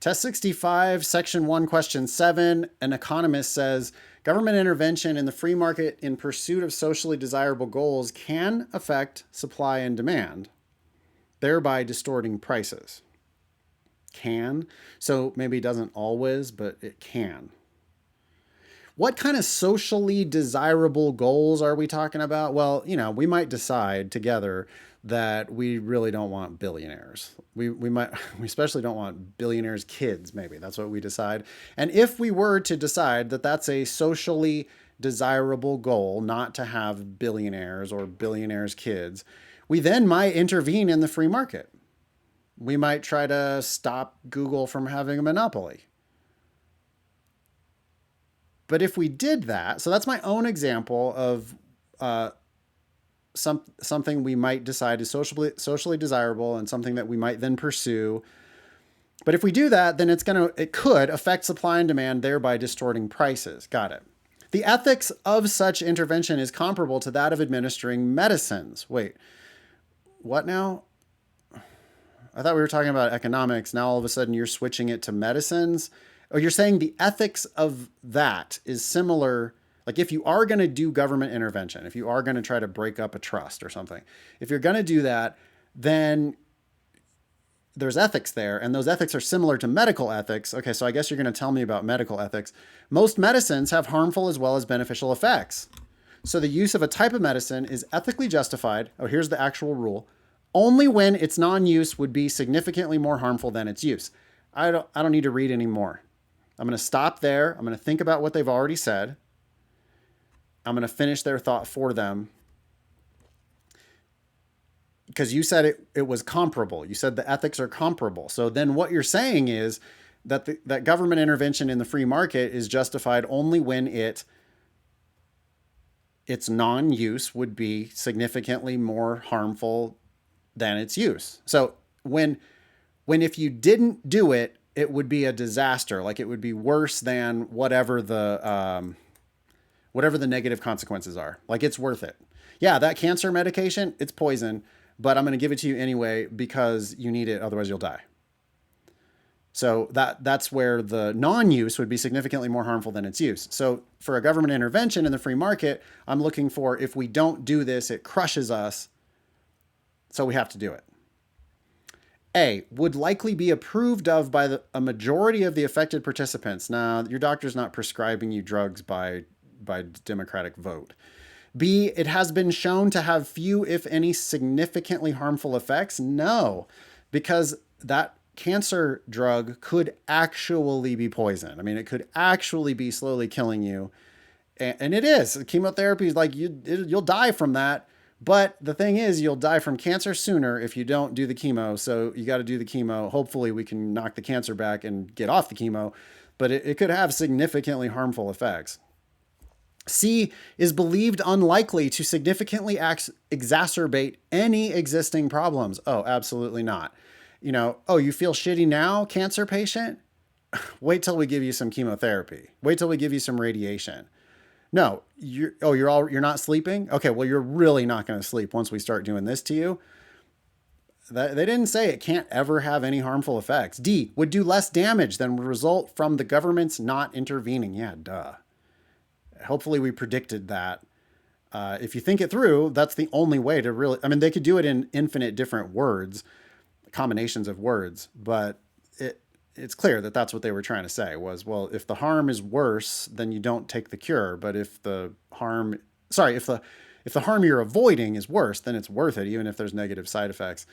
Test 65, section 1, question 7, an economist says government intervention in the free market in pursuit of socially desirable goals can affect supply and demand, thereby distorting prices. Can. So maybe it doesn't always, but it can. What kind of socially desirable goals are we talking about? Well, we might decide together that we really don't want billionaires. We especially don't want billionaires' kids, maybe. That's what we decide. And if we were to decide that that's a socially desirable goal, not to have billionaires or billionaires' kids, we then might intervene in the free market. We might try to stop Google from having a monopoly. But if we did that, so that's my own example of something we might decide is socially desirable and something that we might then pursue. But if we do that, then it could affect supply and demand, thereby distorting prices. Got it. The ethics of such intervention is comparable to that of administering medicines. Wait, what now? I thought we were talking about economics. Now all of a sudden you're switching it to medicines. Or you're saying the ethics of that is similar. Like if you are going to do government intervention, if you are going to try to break up a trust or something, if you're going to do that, then there's ethics there. And those ethics are similar to medical ethics. Okay, so I guess you're going to tell me about medical ethics. Most medicines have harmful as well as beneficial effects. So the use of a type of medicine is ethically justified. Oh, here's the actual rule. Only when its non-use would be significantly more harmful than its use. I don't need to read any more. I'm going to stop there. I'm going to think about what they've already said. I'm going to finish their thought for them. Because you said it was comparable. You said the ethics are comparable. So then what you're saying is that that government intervention in the free market is justified only when its non-use would be significantly more harmful than its use. So when if you didn't do it, it would be a disaster. Like it would be worse than whatever the negative consequences are. Like it's worth it. Yeah, that cancer medication, it's poison, but I'm going to give it to you anyway because you need it. Otherwise you'll die. So that's where the non-use would be significantly more harmful than its use. So for a government intervention in the free market, I'm looking for if we don't do this, it crushes us. So we have to do it. A, would likely be approved of by a majority of the affected participants. Now, your doctor's not prescribing you drugs by democratic vote. B, it has been shown to have few, if any, significantly harmful effects. No, because that cancer drug could actually be poison. I mean, it could actually be slowly killing you. And it is. Chemotherapy is like you'll die from that. But the thing is, you'll die from cancer sooner if you don't do the chemo. So you got to do the chemo. Hopefully we can knock the cancer back and get off the chemo. But it could have significantly harmful effects. C, is believed unlikely to significantly exacerbate any existing problems. Oh, absolutely not. You feel shitty now, cancer patient? Wait till we give you some chemotherapy. Wait till we give you some radiation. No, you're not sleeping? Okay, well, you're really not going to sleep once we start doing this to you. They didn't say it can't ever have any harmful effects. D, would do less damage than would result from the government's not intervening. Yeah, duh. Hopefully we predicted that. If you think it through, that's the only way to really... I mean, they could do it in infinite different words, combinations of words, but it's clear that that's what they were trying to say was, well, if the harm is worse, then you don't take the cure. But if the harm you're avoiding is worse, then it's worth it, even if there's negative side effects.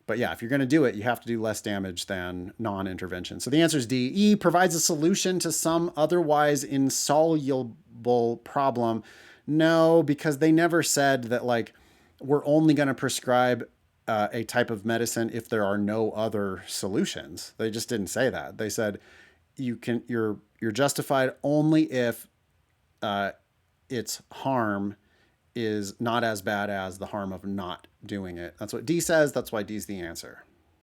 But yeah, if you're going to do it, you have to do less damage than non-intervention. So the answer is D. E, provides a solution to some otherwise insoluble problem. No, because they never said that like we're only going to prescribe a type of medicine if there are no other solutions. They just didn't say that. They said you're justified only if its harm is not as bad as the harm of not doing it. That's what D says. That's why D is the answer.